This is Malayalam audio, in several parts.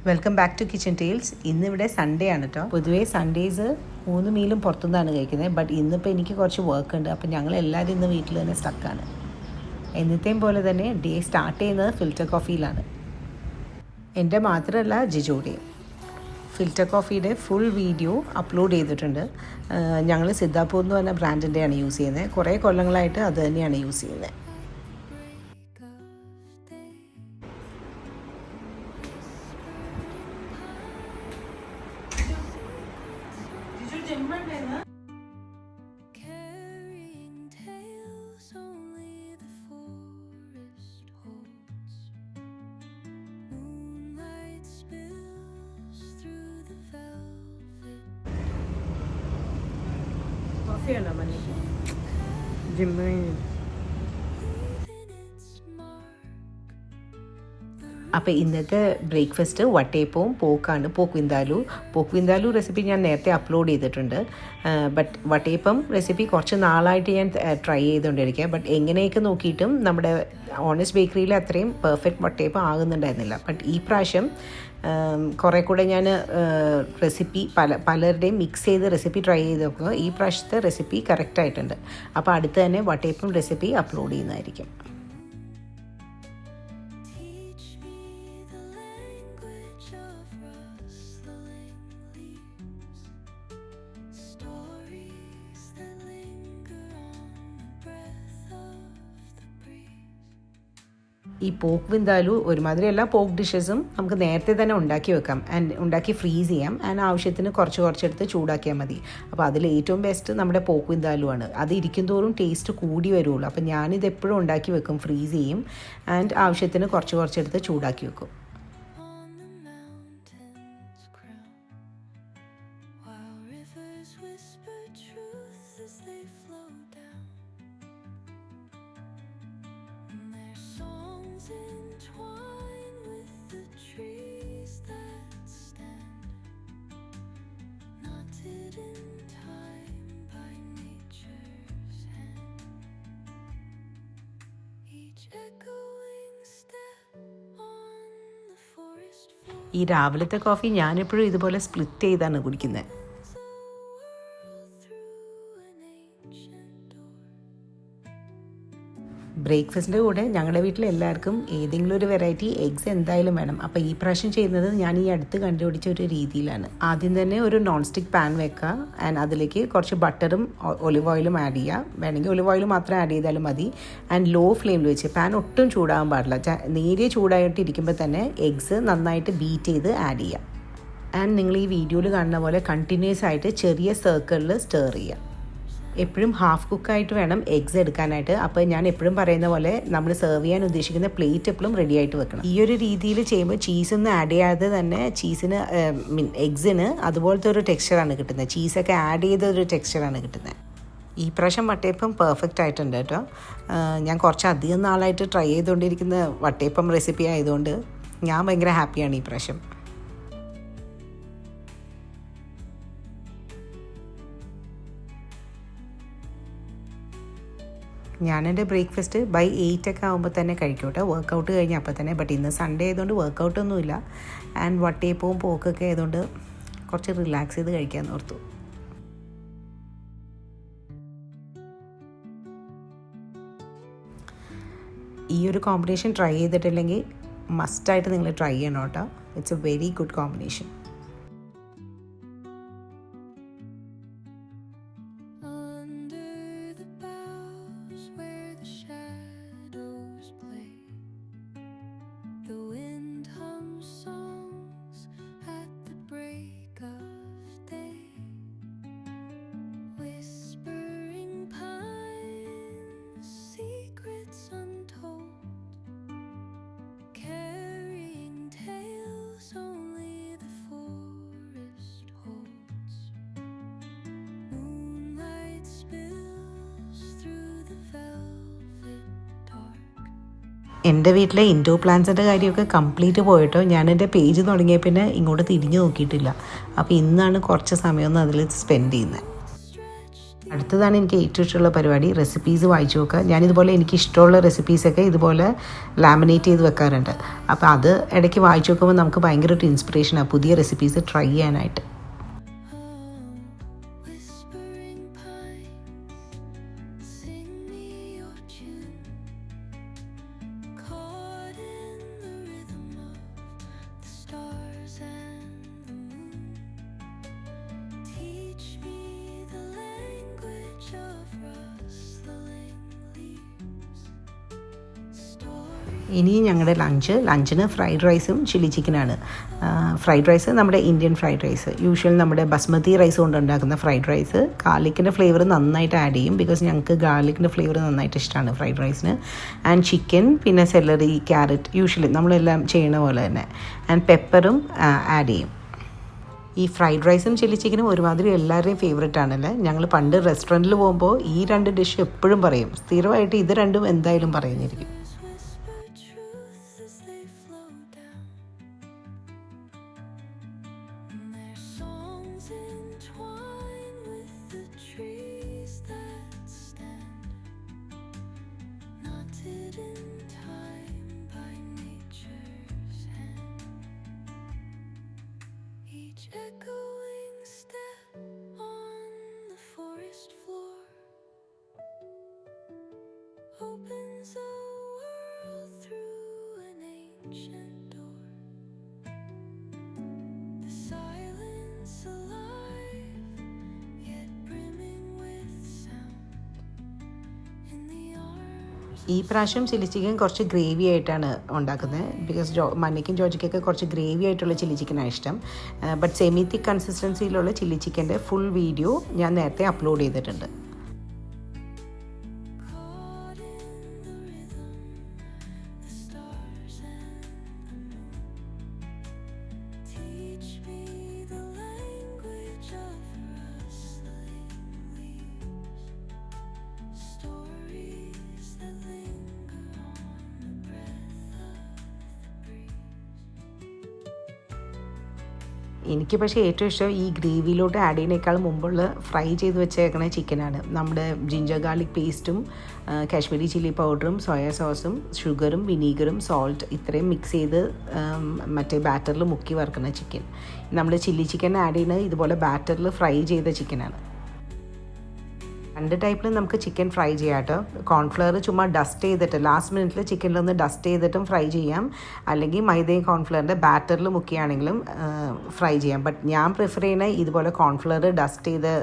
Welcome back to Kitchen Tales. ഇന്നിവിടെ സൺഡേ ആണ് കേട്ടോ. പൊതുവേ സൺഡേസ് 3 മീലും പുറത്തുനിന്നാണ് കഴിക്കുന്നത്. ബട്ട് ഇന്നിപ്പോൾ എനിക്ക് കുറച്ച് വർക്ക് ഉണ്ട്. അപ്പോൾ ഞങ്ങൾ എല്ലാവരും ഇന്ന് വീട്ടിൽ തന്നെ സ്റ്റക്കാണ്. എന്നത്തെയും പോലെ തന്നെ ഡേ സ്റ്റാർട്ട് ചെയ്യുന്നത് ഫിൽറ്റർ കോഫിയിലാണ്. എൻ്റെ മാത്രമല്ല ജിജോടെയും. ഫിൽറ്റർ കോഫിയുടെ ഫുൾ വീഡിയോ അപ്ലോഡ് ചെയ്തിട്ടുണ്ട്. ഞങ്ങൾ സിദ്ധാപൂർ എന്ന് പറഞ്ഞ ബ്രാൻഡിൻ്റെയാണ് യൂസ് ചെയ്യുന്നത്. കുറേ കൊല്ലങ്ങളായിട്ട് അത് തന്നെയാണ് യൂസ് ചെയ്യുന്നത്. അപ്പോൾ ഇന്നത്തെ ബ്രേക്ക്ഫാസ്റ്റ് വട്ടയപ്പവും പോക്കാണ്. പോക്ക് വിന്താലു റെസിപ്പി ഞാൻ നേരത്തെ അപ്ലോഡ് ചെയ്തിട്ടുണ്ട്. ബട്ട് വട്ടയപ്പം റെസിപ്പി കുറച്ച് നാളായിട്ട് ഞാൻ ട്രൈ ചെയ്തുകൊണ്ടിരിക്കുക. ബട്ട് എങ്ങനെയൊക്കെ നോക്കിയിട്ടും നമ്മുടെ ഓണസ്റ്റ് ബേക്കറിയിൽ അത്രയും പെർഫെക്റ്റ് വട്ടയപ്പം ആകുന്നുണ്ടായിരുന്നില്ല. ബട്ട് ഈ പ്രാവശ്യം കുറേ കൂടെ ഞാൻ റെസിപ്പി പലരുടെയും മിക്സ് ചെയ്ത് റെസിപ്പി ട്രൈ ചെയ്ത് നോക്കുക. ഈ പ്രാവശ്യത്തെ റെസിപ്പി കറക്റ്റായിട്ടുണ്ട്. അപ്പോൾ അടുത്ത് തന്നെ വട്ടയപ്പം റെസിപ്പി അപ്ലോഡ് ചെയ്യുന്നതായിരിക്കും. ഈ പോക്ക് വിന്താലു ഒരുമാതിരി എല്ലാ പോക്ക് ഡിഷസും നമുക്ക് നേരത്തെ തന്നെ ഉണ്ടാക്കി വെക്കാം ആൻഡ് ഉണ്ടാക്കി ഫ്രീസ് ചെയ്യാം. ആൻഡ് ആവശ്യത്തിന് കുറച്ചെടുത്ത് ചൂടാക്കിയാൽ മതി. അപ്പോൾ അതിൽ ഏറ്റവും ബെസ്റ്റ് നമ്മുടെ പോക്ക് വിന്താലു ആണ്. അത് ഇരിക്കും തോറും ടേസ്റ്റ് കൂടി വരുള്ളൂ. അപ്പോൾ ഞാനിത് എപ്പോഴും ഉണ്ടാക്കി വെക്കും, ഫ്രീസ് ചെയ്യും ആൻഡ് ആവശ്യത്തിന് കുറച്ചെടുത്ത് ചൂടാക്കി വെക്കും. ഈ രാവിലത്തെ കോഫി ഞാനെപ്പോഴും ഇതുപോലെ സ്പ്ലിറ്റ് ചെയ്താണ് കുടിക്കുന്നത്. ബ്രേക്ക്ഫാസ്റ്റിൻ്റെ കൂടെ ഞങ്ങളുടെ വീട്ടിൽ എല്ലാവർക്കും ഏതെങ്കിലും ഒരു വെറൈറ്റി എഗ്സ് എന്തായാലും വേണം. അപ്പോൾ ഈ പ്രാവശ്യം ചെയ്യുന്നത് ഞാൻ ഈ അടുത്ത് കണ്ടുപിടിച്ച ഒരു രീതിയിലാണ്. ആദ്യം തന്നെ ഒരു നോൺ സ്റ്റിക്ക് പാൻ വെക്കുക ആൻഡ് അതിലേക്ക് കുറച്ച് ബട്ടറും ഒലിവ് ഓയിലും ആഡ് ചെയ്യുക. വേണമെങ്കിൽ ഒലിവ് ഓയിൽ മാത്രം ആഡ് ചെയ്താലും മതി. ആൻഡ് ലോ ഫ്ലെയിമിൽ വെച്ച് പാൻ ഒട്ടും ചൂടാകാൻ പാടില്ല. നേരിയ ചൂടായിട്ടിരിക്കുമ്പോൾ തന്നെ എഗ്സ് നന്നായിട്ട് ബീറ്റ് ചെയ്ത് ആഡ് ചെയ്യുക. ആൻഡ് നിങ്ങൾ ഈ വീഡിയോയിൽ കാണുന്ന പോലെ കണ്ടിന്യൂസ് ആയിട്ട് ചെറിയ സർക്കിളിൽ സ്റ്റർ ചെയ്യുക. എപ്പോഴും ഹാഫ് കുക്കായിട്ട് വേണം എഗ്സ് എടുക്കാനായിട്ട്. അപ്പോൾ ഞാൻ എപ്പോഴും പറയുന്ന പോലെ നമ്മൾ സെർവ് ചെയ്യാൻ ഉദ്ദേശിക്കുന്ന പ്ലേറ്റ് എപ്പോഴും റെഡി ആയിട്ട് വെക്കണം. ഈ ഒരു രീതിയിൽ ചെയ്യുമ്പോൾ ചീസൊന്നും ആഡ് ചെയ്യാതെ തന്നെ ചീസിന് എഗ്സിന് അതുപോലത്തെ ഒരു ടെക്സ്ചറാണ് കിട്ടുന്നത്. ചീസൊക്കെ ആഡ് ചെയ്ത ഒരു ടെക്സ്ചറാണ് കിട്ടുന്നത്. ഈ പ്രാവശ്യം വട്ടയപ്പം പെർഫെക്റ്റ് ആയിട്ടുണ്ട് കേട്ടോ. ഞാൻ കുറച്ചധികം നാളായിട്ട് ട്രൈ ചെയ്തുകൊണ്ടിരിക്കുന്ന വട്ടയപ്പം റെസിപ്പി ആയതുകൊണ്ട് ഞാൻ ഭയങ്കര ഹാപ്പിയാണ് ഈ പ്രാവശ്യം. ഞാനെൻ്റെ ബ്രേക്ക്ഫാസ്റ്റ് ബൈ 8 ആകുമ്പോൾ തന്നെ കഴിക്കും കേട്ടോ. വർക്കൗട്ട് കഴിഞ്ഞ് അപ്പോൾ തന്നെ. ബട്ട് ഇന്ന് സൺഡേ ആയതുകൊണ്ട് വർക്കൗട്ടൊന്നുമില്ല. ആൻഡ് വട്ടയപ്പവും പോക്കൊക്കെ ആയതുകൊണ്ട് കുറച്ച് റിലാക്സ് ചെയ്ത് കഴിക്കാമെന്ന് ഓർത്തു. ഈ ഒരു കോമ്പിനേഷൻ ട്രൈ ചെയ്തിട്ടില്ലെങ്കിൽ മസ്റ്റായിട്ട് നിങ്ങൾ ട്രൈ ചെയ്യണം കേട്ടോ. It's A very good combination. എൻ്റെ വീട്ടിലെ ഇൻഡോർ പ്ലാന്റ്സിൻ്റെ കാര്യമൊക്കെ കംപ്ലീറ്റ് പോയിട്ടോ. ഞാനെൻ്റെ പേജ് തുടങ്ങിയ പിന്നെ ഇങ്ങോട്ട് തിരിഞ്ഞു നോക്കിയിട്ടില്ല. അപ്പോൾ ഇന്നാണ് കുറച്ച് സമയമൊന്നും അതിൽ സ്പെൻഡ് ചെയ്യുന്നത്. അടുത്തതാണ് എനിക്ക് ഏറ്റവും ഇഷ്ടമുള്ള പരിപാടി, റെസിപ്പീസ് വായിച്ചു നോക്കുക. ഞാനിതുപോലെ എനിക്കിഷ്ടമുള്ള റെസിപ്പീസൊക്കെ ഇതുപോലെ ലാമിനേറ്റ് ചെയ്ത് വെക്കാറുണ്ട്. അപ്പോൾ അത് ഇടയ്ക്ക് വായിച്ചു നോക്കുമ്പോൾ നമുക്ക് ഭയങ്കര ഒരു ഇൻസ്പിറേഷനാണ് പുതിയ റെസിപ്പീസ് ട്രൈ ചെയ്യാനായിട്ട്. ഇനി ഞങ്ങളുടെ ലഞ്ചിന് ഫ്രൈഡ് റൈസും ചില്ലി ചിക്കനാണ്. ഫ്രൈഡ് റൈസ് നമ്മുടെ ഇന്ത്യൻ ഫ്രൈഡ് റൈസ്, യൂഷ്വൽ നമ്മുടെ ബസ്മതി റൈസ് കൊണ്ട് ഉണ്ടാക്കുന്ന ഫ്രൈഡ് റൈസ്. ഗാർലിക്കിൻ്റെ ഫ്ലേവർ നന്നായിട്ട് ആഡ് ചെയ്യും, ബിക്കോസ് ഞങ്ങൾക്ക് ഗാർലിക്കിൻ്റെ ഫ്ലേവർ നന്നായിട്ട് ഇഷ്ടമാണ് ഫ്രൈഡ് റൈസിന്. ആൻഡ് ചിക്കൻ, പിന്നെ സെലറി, ക്യാരറ്റ്, യൂഷ്വലി നമ്മളെല്ലാം ചെയ്യണ പോലെ തന്നെ. ആൻഡ് പെപ്പറും ആഡ് ചെയ്യും. ഈ ഫ്രൈഡ് റൈസും ചില്ലി ചിക്കനും ഒരുമാതിരി എല്ലാവരുടെയും ഫേവറേറ്റ് ആണല്ലേ. ഞങ്ങൾ പണ്ട് റെസ്റ്റോറൻറ്റിൽ പോകുമ്പോൾ ഈ 2 ഡിഷ് എപ്പോഴും പറയും. സ്ഥിരമായിട്ട് ഇത് രണ്ടും എന്തായാലും പറയുന്നിരിക്കും. ഈ പ്രാവശ്യം ചില്ലി ചിക്കൻ കുറച്ച് ഗ്രേവി ആയിട്ടാണ് ഉണ്ടാക്കുന്നത്, ബിക്കോസ് മന്നയ്ക്കും ജോജിക്കൊക്കെ കുറച്ച് ഗ്രേവി ആയിട്ടുള്ള ചില്ലി ചിക്കനാണ് ഇഷ്ടം. ബട്ട് സെമി തിക്ക് കൺസിസ്റ്റൻസിയിലുള്ള ചില്ലി ചിക്കൻ്റെ ഫുൾ വീഡിയോ ഞാൻ നേരത്തെ അപ്ലോഡ് ചെയ്തിട്ടുണ്ട്. എനിക്ക് പക്ഷേ ഏറ്റവും ഇഷ്ടം ഈ ഗ്രേവിയിലോട്ട് ആഡ് ചെയ്യുന്നതിനേക്കാൾ മുമ്പുള്ള ഫ്രൈ ചെയ്ത് വെച്ചേക്കണ ചിക്കനാണ്. നമ്മുടെ ജിഞ്ചർ ഗാർലിക് പേസ്റ്റും കാശ്മീരി ചില്ലി പൗഡറും സോയാ സോസും ഷുഗറും വിനീഗറും സോൾട്ട് ഇത്രയും മിക്സ് ചെയ്ത് മറ്റേ ബാറ്ററിൽ മുക്കി വറുക്കുന്ന ചിക്കൻ. നമ്മൾ ചില്ലി ചിക്കൻ ആഡ് ചെയ്യുന്നത് ഇതുപോലെ ബാറ്ററിൽ ഫ്രൈ ചെയ്ത ചിക്കനാണ്. 2 ടൈപ്പിലും നമുക്ക് ചിക്കൻ ഫ്രൈ ചെയ്യാം കേട്ടോ. കോൺഫ്ലവർ ചുമ്മാ ഡസ്റ്റ് ചെയ്തിട്ട് ലാസ്റ്റ് മിനിറ്റിൽ ചിക്കനിലൊന്ന് ഡസ്റ്റ് ചെയ്തിട്ടും ഫ്രൈ ചെയ്യാം, അല്ലെങ്കിൽ മൈദയും കോൺഫ്ലവറിൻ്റെ ബാറ്ററിൽ മുക്കിയാണെങ്കിലും ഫ്രൈ ചെയ്യാം. ബട്ട് ഞാൻ പ്രിഫർ ചെയ്യുന്നത് ഇതുപോലെ കോൺഫ്ലവർ ഡസ്റ്റ് ചെയ്ത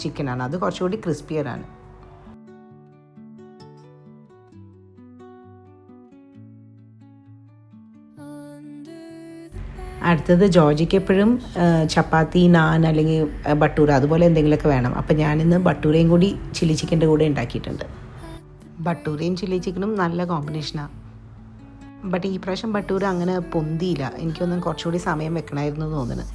ചിക്കനാണ്, അത് കുറച്ചുകൂടി ക്രിസ്പിയറാണ്. അടുത്തത് ജോർജിക്ക് എപ്പോഴും ചപ്പാത്തി, നാൻ അല്ലെങ്കിൽ ബട്ടൂര അതുപോലെ എന്തെങ്കിലുമൊക്കെ വേണം. അപ്പോൾ ഞാനിന്ന് ബട്ടൂരയും കൂടി ചില്ലി ചിക്കൻ്റെ കൂടെ ഉണ്ടാക്കിയിട്ടുണ്ട്. ബട്ടൂരയും ചില്ലി ചിക്കനും നല്ല കോമ്പിനേഷനാണ്. ബട്ട് ഈ പ്രാവശ്യം ബട്ടൂര അങ്ങനെ പൊന്തിയില്ല, എനിക്കൊന്നും കുറച്ചുകൂടി സമയം വെക്കണമായിരുന്നു എന്ന് തോന്നുന്നു.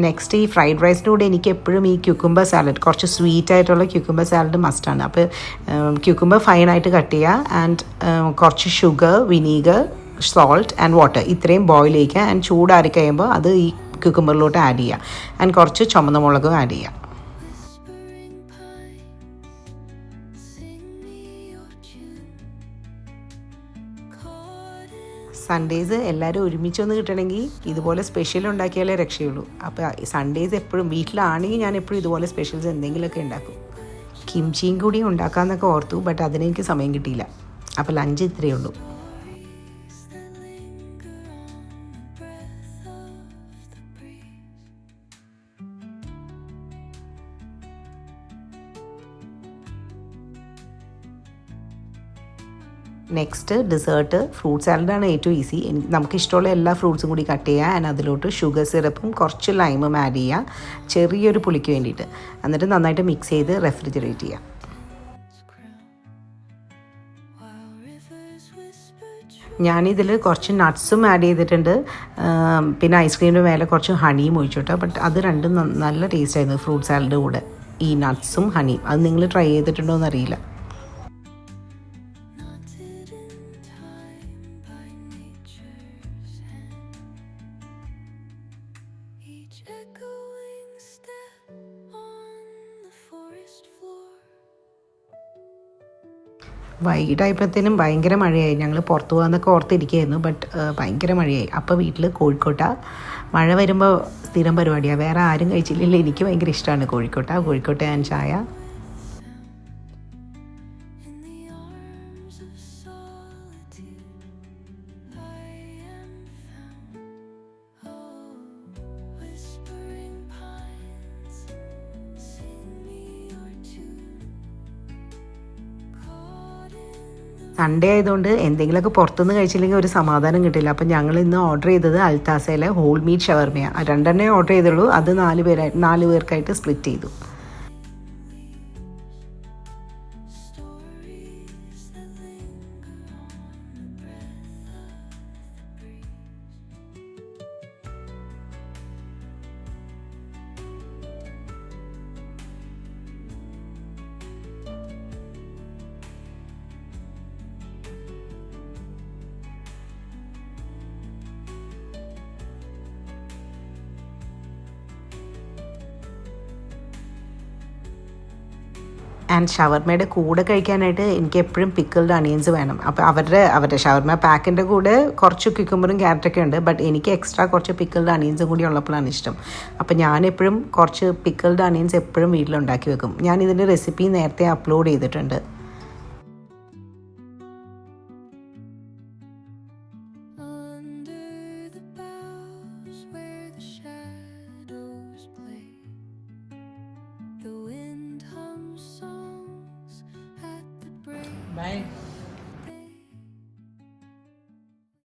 നെക്സ്റ്റ് ഈ ഫ്രൈഡ് റൈസിൻ്റെ കൂടെ എനിക്ക് എപ്പോഴും ഈ ക്യൂക്കുംബർ സാലഡ്, കുറച്ച് സ്വീറ്റ് ആയിട്ടുള്ള ക്യൂക്കുംബർ സാലഡ് മസ്റ്റാണ്. അപ്പോൾ ക്യൂക്കുംബർ ഫൈനായിട്ട് കട്ട് ചെയ്യുക, ആൻഡ് കുറച്ച് sugar, vinegar, salt and water ഇത്രയും ബോയിൽ ചെയ്യുക. ആൻഡ് ചൂടാറി കഴിയുമ്പോൾ അത് ഈ ക്യൂക്കുംബറിലോട്ട് ആഡ് ചെയ്യുക. ആൻഡ് കുറച്ച് ചുമന്ന മുളകും ആഡ് ചെയ്യുക. സൺഡേസ് എല്ലാവരും ഒരുമിച്ചൊന്ന് കിട്ടണമെങ്കിൽ ഇതുപോലെ സ്പെഷ്യൽ ഉണ്ടാക്കിയാലേ രക്ഷയുള്ളൂ. അപ്പോൾ സൺഡേസ് എപ്പോഴും വീട്ടിലാണെങ്കിൽ ഞാൻ എപ്പോഴും ഇതുപോലെ സ്പെഷ്യൽസ് എന്തെങ്കിലുമൊക്കെ ഉണ്ടാക്കും. കിംച്ചിയും കൂടി ഉണ്ടാക്കാമെന്നൊക്കെ ഓർത്തു, ബട്ട് അതിനെനിക്ക് സമയം കിട്ടിയില്ല. അപ്പോൾ ലഞ്ച് ഇത്രയേ ഉള്ളൂ. നെക്സ്റ്റ് ഡെസേർട്ട് ഫ്രൂട്ട് സാലഡാണ് ഏറ്റവും ഈസി. നമുക്കിഷ്ടമുള്ള എല്ലാ ഫ്രൂട്ട്സും കൂടി കട്ട് ചെയ്യുക, ആൻഡ് അതിലോട്ട് ഷുഗർ സിറപ്പും കുറച്ച് ലൈമും ആഡ് ചെയ്യുക, ചെറിയൊരു പുളിക്ക് വേണ്ടിയിട്ട്. എന്നിട്ട് നന്നായിട്ട് മിക്സ് ചെയ്ത് റെഫ്രിജറേറ്റ് ചെയ്യുക. ഞാനിതിൽ കുറച്ച് നട്ട്സും ആഡ് ചെയ്തിട്ടുണ്ട്, പിന്നെ ഐസ്ക്രീമിൻ്റെ മേലെ കുറച്ച് ഹണിയും ഒഴിച്ചു കേട്ടോ. ബട്ട് അത് രണ്ടും നല്ല ടേസ്റ്റ് ആയിരുന്നു ഫ്രൂട്ട് സാലഡ് കൂടെ, ഈ നട്ട്സും ഹണിയും. അത് നിങ്ങൾ ട്രൈ ചെയ്തിട്ടുണ്ടോ എന്നറിയില്ല. വൈകിട്ടായപ്പോഴത്തേനും ഭയങ്കര മഴയായി. ഞങ്ങൾ പുറത്ത് പോകാമെന്നൊക്കെ ഓർത്തിരിക്കുകയായിരുന്നു, ബട്ട് ഭയങ്കര മഴയായി. അപ്പോൾ വീട്ടിൽ മഴ വരുമ്പോൾ സ്ഥിരം പരിപാടിയാണ്. വേറെ ആരും കഴിച്ചില്ലെങ്കിൽ എനിക്ക് ഭയങ്കര ഇഷ്ടമാണ് കോഴിക്കോട്ട ആൻഡ് ചായ. സൺഡേ ആയതുകൊണ്ട് എന്തെങ്കിലുമൊക്കെ പുറത്തുനിന്ന് കഴിച്ചില്ലെങ്കിൽ ഒരു സമാധാനം കിട്ടില്ല. അപ്പം ഞങ്ങൾ ഇന്ന് ഓർഡർ ചെയ്തത് അൽത്താസയിലെ ഹോൾ മീറ്റ് ഷവർമയാണ്. 2 ഓർഡർ ചെയ്തുള്ളൂ. അത് 4 പേർക്കായിട്ട് സ്പ്ലിറ്റ് ചെയ്തു. ആൻഡ് ഷവർമയുടെ കൂടെ കഴിക്കാനായിട്ട് എനിക്ക് എപ്പോഴും പിക്കിൾഡ് അണിയൻസ് വേണം. അപ്പോൾ അവരുടെ ഷവർമ പാക്കിൻ്റെ കൂടെ കുറച്ച് ക്യുക്കുംബറും ക്യാരറ്റൊക്കെ ഉണ്ട്, ബട്ട് എനിക്ക് എക്സ്ട്രാ കുറച്ച് പിക്കിൾഡ് അണിയൻസും കൂടി ഉള്ളപ്പോഴാണ് ഇഷ്ടം. അപ്പോൾ ഞാനെപ്പോഴും കുറച്ച് പിക്കിൾഡ് അണിയൻസ് എപ്പോഴും വീട്ടിലുണ്ടാക്കി വെക്കും. ഞാൻ ഇതിൻ്റെ റെസിപ്പി നേരത്തെ അപ്ലോഡ് ചെയ്തിട്ടുണ്ട്. Bye.